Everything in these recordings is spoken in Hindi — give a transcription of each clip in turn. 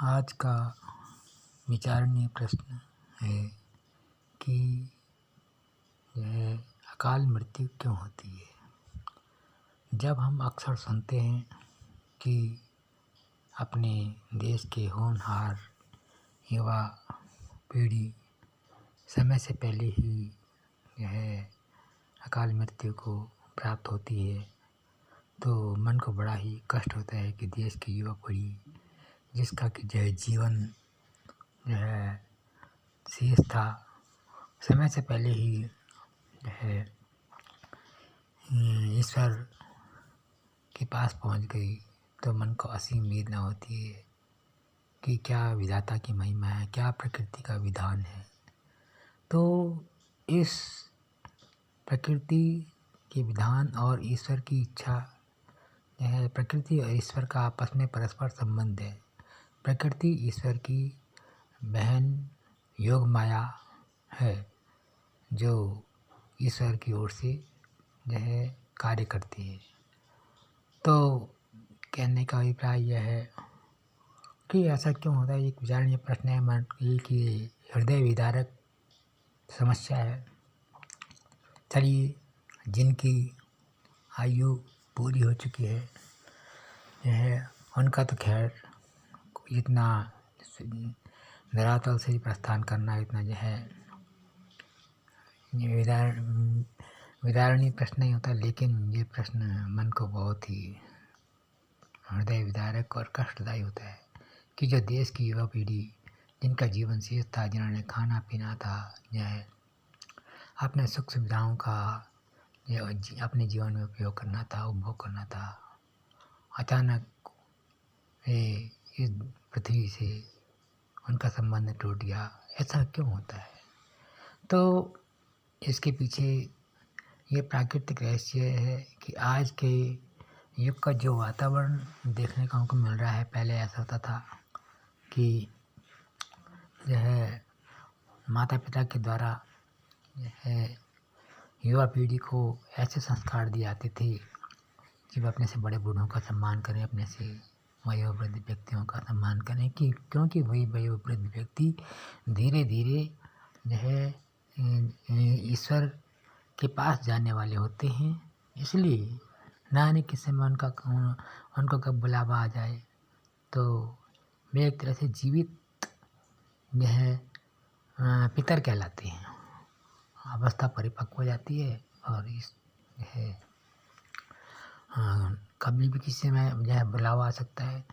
आज का विचारणीय प्रश्न है कि यह अकाल मृत्यु क्यों होती है। जब हम अक्सर सुनते हैं कि अपने देश के होनहार युवा पीढ़ी समय से पहले ही यह अकाल मृत्यु को प्राप्त होती है, तो मन को बड़ा ही कष्ट होता है कि देश की युवा पीढ़ी जिसका कि जो है जीवन जो है शेष था, समय से पहले ही जो है ईश्वर के पास पहुंच गई, तो मन को असीम वेदना होती है कि क्या विधाता की महिमा है, क्या प्रकृति का विधान है। तो इस प्रकृति के विधान और ईश्वर की इच्छा जो है, प्रकृति और ईश्वर का आपस में परस्पर संबंध है। प्रकृति ईश्वर की बहन योग माया है, जो ईश्वर की ओर से जो है कार्य करती है। तो कहने का अभिप्राय यह है कि ऐसा क्यों होता है। एक विचारणीय प्रश्न है, मन की हृदय विदारक समस्या है। चलिए, जिनकी आयु पूरी हो चुकी है यह उनका तो खैर इतना धरातल से प्रस्थान करना इतना जो है विदारणीय प्रश्न नहीं होता, लेकिन ये प्रश्न मन को बहुत ही हृदय विदारक और कष्टदायी होता है कि जो देश की युवा पीढ़ी जिनका जीवन शेष था, जिन्होंने खाना पीना था, जो है अपने सुख सुविधाओं का जो अपने जीवन में उपयोग करना था, उपभोग करना था, अचानक इस पृथ्वी से उनका संबंध टूट गया। ऐसा क्यों होता है? तो इसके पीछे ये प्राकृतिक रहस्य है कि आज के युग का जो वातावरण देखने को हमको मिल रहा है, पहले ऐसा होता था कि जो है माता पिता के द्वारा जो है युवा पीढ़ी को ऐसे संस्कार दिए जाते थे कि वह अपने से बड़े बूढ़ों का सम्मान करें, अपने से वयोवृद्ध व्यक्तियों का सम्मान करें, कि क्योंकि वही वयोवृद्ध व्यक्ति धीरे धीरे जो है ईश्वर के पास जाने वाले होते हैं। इसलिए ना जाने किस समय उनको कब बुलावा आ जाए, तो वे एक तरह से जीवित जो है पितर कहलाते हैं। अवस्था परिपक्व हो जाती है और इस जो है कभी भी किसी में जो है बुलावा आ सकता है,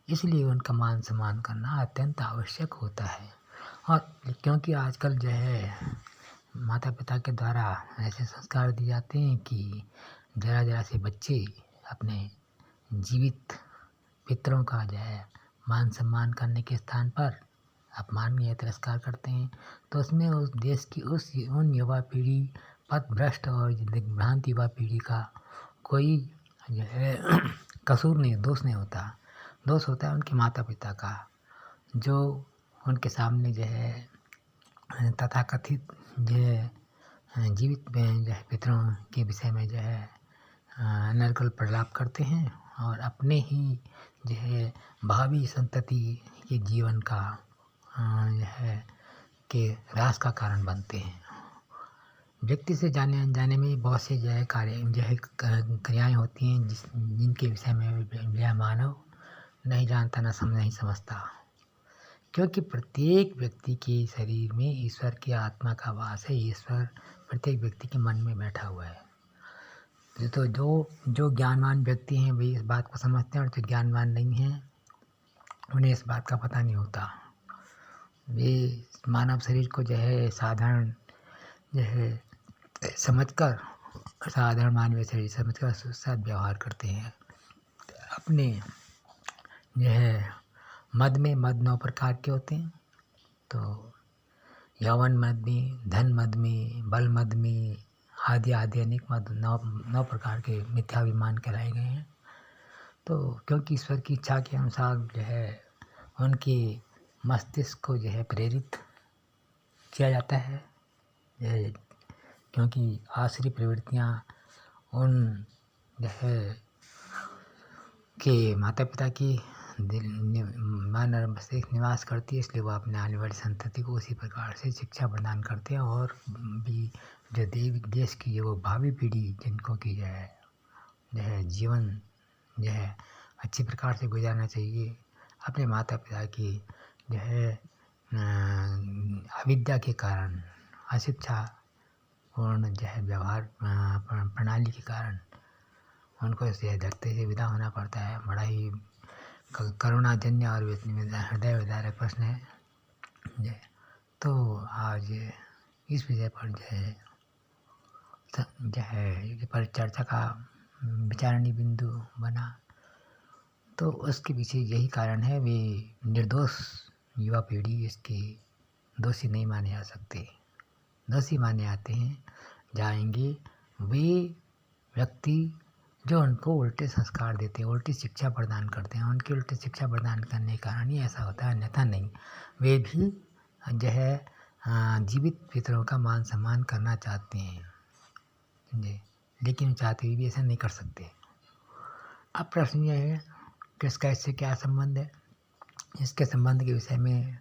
इसलिए उनका मान सम्मान करना अत्यंत आवश्यक होता है। और क्योंकि आजकल जो है माता पिता के द्वारा ऐसे संस्कार दिए जाते हैं कि जरा जरा से बच्चे अपने जीवित पितरों का जो है मान सम्मान करने के स्थान पर अपमान या तिरस्कार करते हैं, तो उसमें उस देश की उन युवा पीढ़ी पथभ्रष्ट और दिग्भ्रांत युवा पीढ़ी का कोई जो है कसूर नहीं, दोष नहीं होता। दोष होता है उनके माता पिता का, जो उनके सामने जो है तथाकथित जो है जीवित जो है पितरों के विषय में जो है नर्गल प्रलाप करते हैं और अपने ही जो है भावी संतति के जीवन का जो है के ह्रास का कारण बनते हैं। व्यक्ति से जाने अनजाने में बहुत से जो है क्रियाएँ होती हैं जिनके विषय में यह मानव नहीं जानता, नहीं समझता, क्योंकि प्रत्येक व्यक्ति के शरीर में ईश्वर की आत्मा का वास है। ईश्वर प्रत्येक व्यक्ति के मन में बैठा हुआ है। तो जो ज्ञानवान व्यक्ति हैं वे इस बात को समझते हैं, और जो ज्ञानवान नहीं हैं उन्हें इस बात का पता नहीं होता। वे मानव शरीर को जो है साधारण जो है समझकर, साधारण मानवीय शरीर समझकर उसके साथ व्यवहार करते हैं। अपने जो है मद में 9 प्रकार के होते हैं। तो यौवन मद में, धन मद में, बल मद में, आदि अनेक मद 9 प्रकार के मिथ्याभिमान कहलाए गए हैं। तो क्योंकि ईश्वर की इच्छा के अनुसार जो है उनके मस्तिष्क को जो है प्रेरित किया जाता है, क्योंकि आसुरी प्रवृत्तियाँ उन जो है के माता पिता की माँ नर मस्तिष्क निवास करती है, इसलिए वो अपने आने वाली संतति को उसी प्रकार से शिक्षा प्रदान करते हैं। और भी जो देश की जो भावी पीढ़ी जिनको की जो है जीवन जो है अच्छी प्रकार से गुजारना चाहिए, अपने माता पिता की जो है अविद्या के कारण, अशिक्षा पूर्ण जो है व्यवहार प्रणाली के कारण उनको इसे धरती से विदा होना पड़ता है। बड़ा ही करुणाजन्य और हृदय विदारक प्रश्न है। तो आज इस विषय पर जो है पर चर्चा का विचारणीय बिंदु बना, तो उसके पीछे यही कारण है, वे निर्दोष युवा पीढ़ी इसके दोषी नहीं माने जा सकते। दोषी माने जाते हैं जाएंगे वे व्यक्ति जो उनको उल्टे संस्कार देते हैं, उल्टी शिक्षा प्रदान करते हैं। उनकी उल्टी शिक्षा प्रदान करने के कारण ही ऐसा होता है, अन्यथा नहीं। वे भी जो है जीवित पितरों का मान सम्मान करना चाहते हैं जी, लेकिन चाहते हुए भी ऐसा नहीं कर सकते। अब प्रश्न यह है कि इसका इससे क्या संबंध है। इसके संबंध के विषय में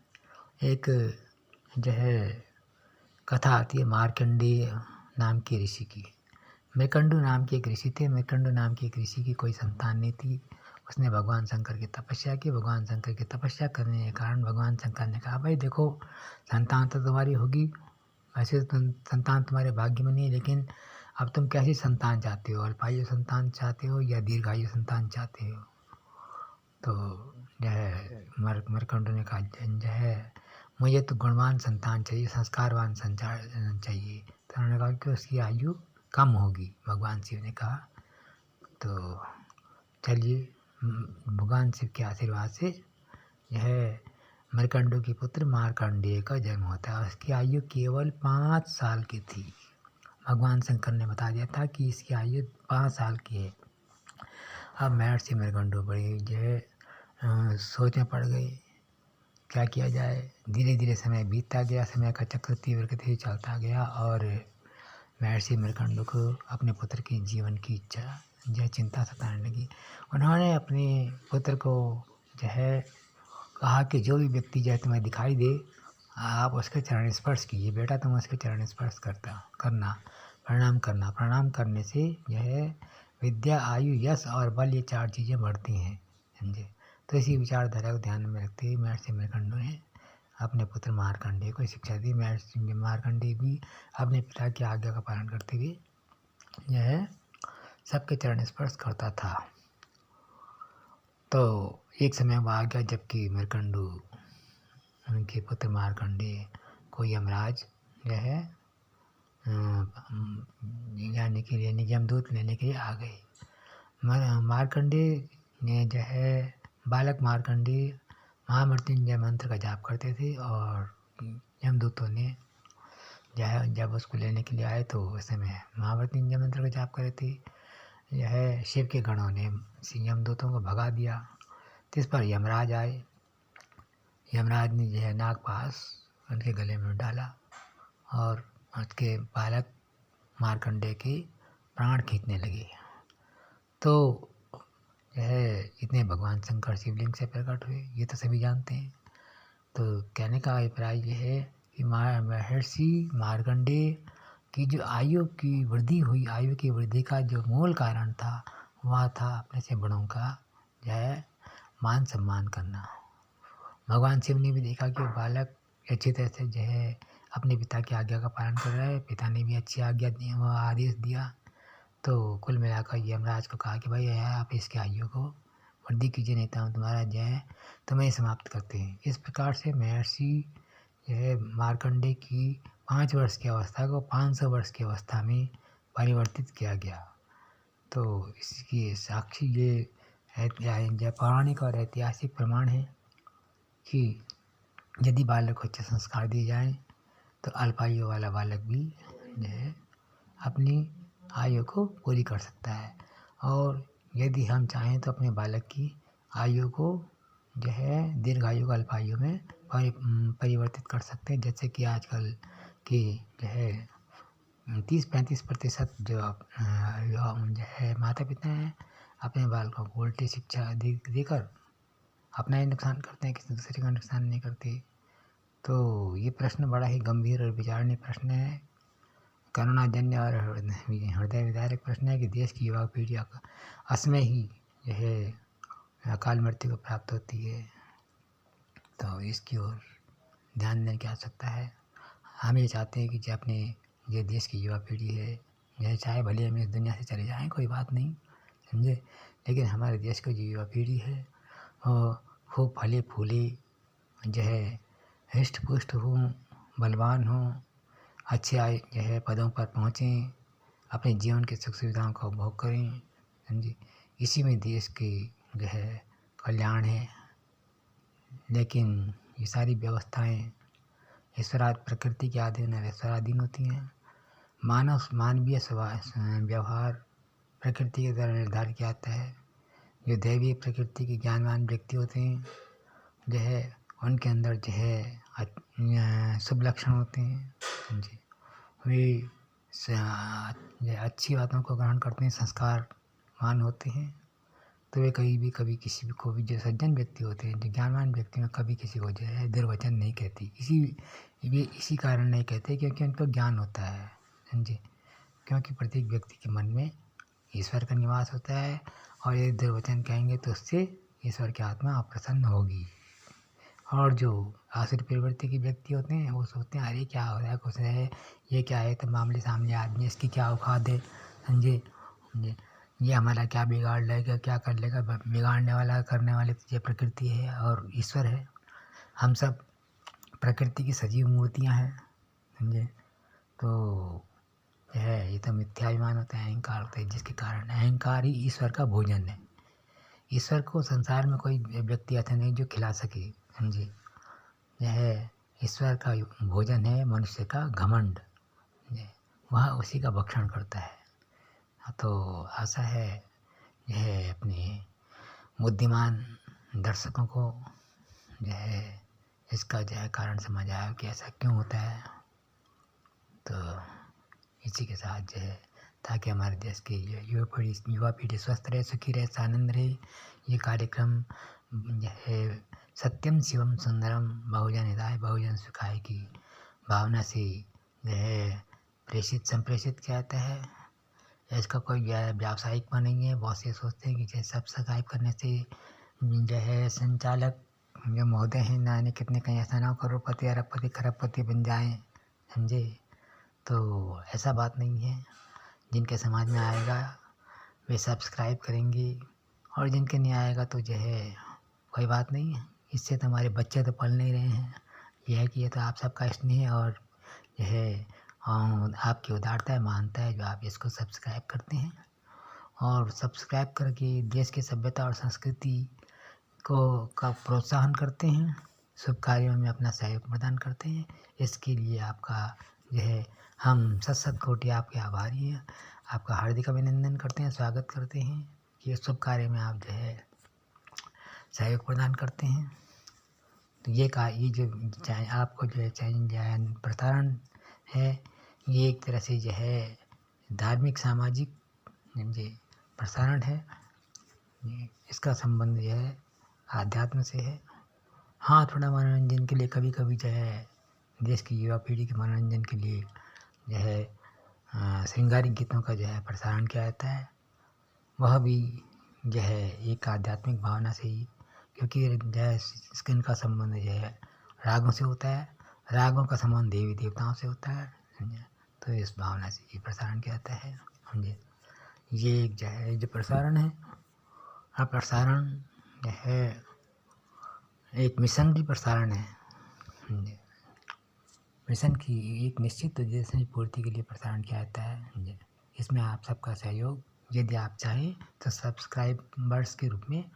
एक जो है कथा आती है मार्कंडेय नाम के ऋषि की। मृकंडू नाम के एक ऋषि थे। मृकंडू नाम के एक ऋषि की कोई संतान नहीं थी। उसने भगवान शंकर की तपस्या की। भगवान शंकर की तपस्या करने के कारण भगवान शंकर ने कहा, भाई देखो, संतान तो तुम्हारी होगी, वैसे तो संतान तुम्हारे भाग्य में नहीं है, लेकिन अब तुम कैसी संतान चाहते हो, अल्पायु संतान चाहते हो या दीर्घायु संतान चाहते हो। तो जो है मृकंडू ने कहा, जो है मुझे तो गुणवान संतान चाहिए, संस्कारवान संतान चाहिए। तो उन्होंने कहा कि उसकी आयु कम होगी। भगवान शिव ने कहा, तो चलिए भगवान शिव के आशीर्वाद से यह मृकंडू की पुत्र मार्कंडेय का जन्म होता है। उसकी आयु केवल 5 साल की थी। भगवान शंकर ने बता दिया था कि इसकी आयु 5 साल की है। अब महर्षि मृकंडू बड़ी जो है सोच में पड़ गई, क्या किया जाए। धीरे धीरे समय बीतता गया, समय का चक्र तीव्र गति से चलता गया और महर्षि मृकंडू को अपने पुत्र की जीवन की इच्छा यह चिंता सताने लगी। उन्होंने अपने पुत्र को जो है कहा कि जो भी व्यक्ति जो है तुम्हें दिखाई दे, आप उसके चरण स्पर्श कीजिए। बेटा तुम उसके चरण स्पर्श करना, प्रणाम करना। प्रणाम करने से यह विद्या, आयु, यश और बल, ये 4 चीज़ें बढ़ती हैं, समझे। तो इसी विचारधारा को ध्यान में रखते हुए महर्षि मृकंडू ने अपने पुत्र मार्कंडेय को शिक्षा दी। महर्षि मार्कंडेय भी अपने पिता की आज्ञा का पालन करते हुए यह सबके चरण स्पर्श करता था। तो एक समय वो आ गया जबकि मृकंडू उनके पुत्र मार्कंडेय को यमराज जो है जाने के लिए, यमदूत लेने के लिए आ गए। मार्कंडेय ने जो है बालक मार्कंडेय महामृत्युंजय मंत्र का जाप करते थे और यमदूतों ने जो है जब उसको लेने के लिए आए तो उस समय महामृत्युंजय मंत्र का जाप करे थे। यह शिव के गणों ने यमदूतों को भगा दिया। तो इस पर यमराज आए। यमराज ने जो है नागपाश उनके गले में डाला और उसके बालक मार्कंडेय के प्राण खींचने लगे। तो यह इतने भगवान शंकर शिवलिंग से प्रकट हुए, ये तो सभी जानते हैं। तो कहने का अभिप्राय यह है कि महर्षि मार्कंडेय की जो आयु की वृद्धि हुई, आयु की वृद्धि का जो मूल कारण था वह था अपने से बड़ों का जो है मान सम्मान करना। भगवान शिव ने भी देखा कि बालक अच्छी तरह से जो है अपने पिता की आज्ञा का पालन कर रहा है। पिता ने भी अच्छी आज्ञा दी, वह आदेश दिया। तो कुल मिलाकर यमराज को कहा कि भाई आप इसकी आयु को वृद्धि कीजिए, नहीं तो हम तुम्हारा जो है तुम्हें समाप्त करते हैं। इस प्रकार से महर्षि यह मार्कंडेय की 5 वर्ष की अवस्था को 500 वर्ष की अवस्था में परिवर्तित किया गया। तो इसकी साक्षी ये पौराणिक और ऐतिहासिक प्रमाण है कि यदि बालक को अच्छे संस्कार दिए जाएं तो अल्पायु वाला बालक भी जो है अपनी आयु को पूरी कर सकता है। और यदि हम चाहें तो अपने बालक की आयु को जो है दीर्घायु को अल्पायु में परिवर्तित कर सकते हैं। जैसे कि आजकल की जो है 30-35% जो है माता पिता हैं अपने बालकों को उल्टी शिक्षा देकर अपना ही नुकसान करते हैं, किसी दूसरे का नुकसान नहीं करते। तो ये प्रश्न बड़ा ही गंभीर और विचारणीय प्रश्न है, करुणाजन्य और हृदय विदारक प्रश्न है कि देश की युवा पीढ़ी असमय ही यह अकाल मृत्यु को प्राप्त होती है। तो इसकी ओर ध्यान देने की आवश्यकता है। हम ये चाहते हैं कि जो अपने ये देश की युवा पीढ़ी है, यह चाहे भले हम इस दुनिया से चले जाएं, कोई बात नहीं, समझे, लेकिन हमारे देश की जो युवा पीढ़ी है वो खूब फले फूले, जो है हृष्ट पुष्ट हों, बलवान हों, अच्छे आय जो है पदों पर पहुँचें, अपने जीवन की सुख सुविधाओं का उपभोग करें, समझे। इसी में देश की जो है कल्याण है। लेकिन ये सारी व्यवस्थाएं प्रकृति के अधीन और ईश्वराधीन होती हैं। मानवीय व्यवहार प्रकृति के द्वारा निर्धारित किया जाता है। जो दैवीय प्रकृति के ज्ञानवान व्यक्ति होते हैं, जो है उनके अंदर जो है शुभ लक्षण होते हैं, समझे। वे अच्छी बातों को ग्रहण करते हैं, संस्कारवान होते हैं। तो वे कभी किसी को भी, जो सज्जन व्यक्ति होते हैं, जो ज्ञानवान व्यक्ति में कभी किसी को जो है दुर्वचन नहीं कहती। इसी कारण नहीं कहते क्योंकि उनको ज्ञान होता है, समझे। क्योंकि प्रत्येक व्यक्ति के मन में ईश्वर का निवास होता है और यदि दुर्वचन कहेंगे तो उससे ईश्वर की आत्मा अप्रसन्न होगी। और जो आसुरी प्रवृत्ति के व्यक्ति होते हैं वो सोचते हैं अरे क्या हो रहा है, कुछ है, ये क्या है, तो मामले सामने आदमी, इसकी क्या औकात है, समझे। ये हमारा क्या बिगाड़ लेगा, क्या कर लेगा। बिगाड़ने वाला, करने वाली तो ये प्रकृति है और ईश्वर है। हम सब प्रकृति की सजीव मूर्तियाँ हैं, समझे। तो ये तो मिथ्याभिमान होता है, अहंकार होता है, जिसके कारण अहंकार ही ईश्वर का भोजन है। ईश्वर को संसार में कोई व्यक्ति ऐसा नहीं जो खिला सके, समझे। यह ईश्वर का भोजन है मनुष्य का घमंड, वह उसी का भक्षण करता है। तो आशा है यह अपने बुद्धिमान दर्शकों को जो है इसका जो है कारण समझ आया कि ऐसा क्यों होता है। तो इसी के साथ जो है, ताकि हमारे देश की युवा पीढ़ी स्वस्थ रहे, सुखी रहे, आनंद रहे, ये कार्यक्रम जो है सत्यम शिवम सुंदरम बहुजन हिताय बहुजन सुखाय की भावना से जो है संप्रेषित किया जाता है। इसका कोई व्यावसायिक नहीं है। बहुत से सोचते हैं कि जैसे सब्सक्राइब करने से जो है संचालक जो महोदय हैं, ना जाने कितने कहीं ऐसा ना करोड़पति अरबपति खरबपति बन जाएं, समझे। तो ऐसा बात नहीं है। जिनके समाज में आएगा वे सब्सक्राइब करेंगे और जिनके नहीं आएगा तो जो है कोई बात नहीं है। इससे तो हमारे बच्चे तो पल नहीं रहे हैं। यह है कि ये तो आप सबका स्नेह है और यह है आपकी उदारता है, मानता है जो आप इसको सब्सक्राइब करते हैं और सब्सक्राइब करके देश की सभ्यता और संस्कृति का प्रोत्साहन करते हैं, शुभ कार्यों में अपना सहयोग प्रदान करते हैं। इसके लिए आपका जो है हम सत कोटि आपके आभारी हैं। आपका हार्दिक अभिनंदन करते हैं, स्वागत करते हैं कि इस शुभ कार्य में आप जो है सहयोग प्रदान करते हैं। तो ये जो आपको जो है प्रसारण है, ये एक तरह से जो है धार्मिक सामाजिक जो प्रसारण है। इसका संबंध जो है आध्यात्म से है। हाँ, थोड़ा मनोरंजन के लिए कभी कभी जो है देश की युवा पीढ़ी के मनोरंजन के लिए जो है श्रृंगारिक गीतों का जो है प्रसारण किया जाता है। वह भी जो है एक आध्यात्मिक भावना से ही, क्योंकि जो है इनका संबंध जो है रागों से होता है, रागों का संबंध देवी देवताओं से होता है, समझे। तो इस भावना से ये प्रसारण किया जाता है, समझे। ये एक जो है जो प्रसारण है, प्रसारण जो है एक मिशनरी प्रसारण है, समझे। मिशन की एक निश्चित उद्देश्य पूर्ति के लिए प्रसारण किया जाता है। इसमें आप सबका सहयोग यदि आप चाहें तो सब्सक्राइबर्स के रूप में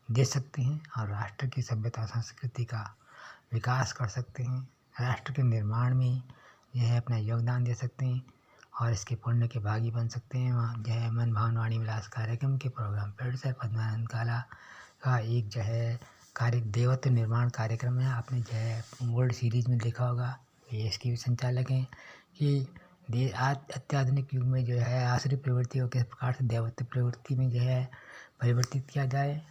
दे सकते हैं और राष्ट्र की सभ्यता संस्कृति का विकास कर सकते हैं। राष्ट्र के निर्माण में यह अपना योगदान दे सकते हैं और इसके पुण्य के भागी बन सकते हैं। वहाँ जो है मन भावन वाणी विलास कार्यक्रम के प्रोग्राम प्रोड्यूसर पद्मानंद काला का एक जो है देवत्व निर्माण कार्यक्रम है। आपने जो है वर्ल्ड सीरीज में देखा होगा, ये इसके भी संचालक हैं कि आज अत्याधुनिक युग में जो है आसुरी प्रवृत्ति को किस प्रकार से देवत्व प्रवृत्ति में जो है परिवर्तित किया जाए,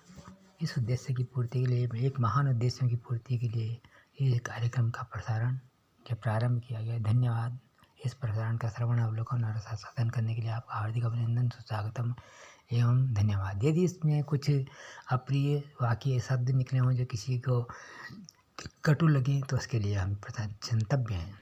इस उद्देश्य की पूर्ति के लिए, एक महान उद्देश्यों की पूर्ति के लिए ये कार्यक्रम का प्रसारण या प्रारंभ किया गया। धन्यवाद। इस प्रसारण का श्रवण, अवलोकन और संसाधन करने के लिए आपका हार्दिक अभिनंदन, सुस्वागतम एवं धन्यवाद। यदि इसमें कुछ अप्रिय वाक्य शब्द निकले हों जो किसी को कटु लगे तो उसके लिए हम क्षंतव्य हैं।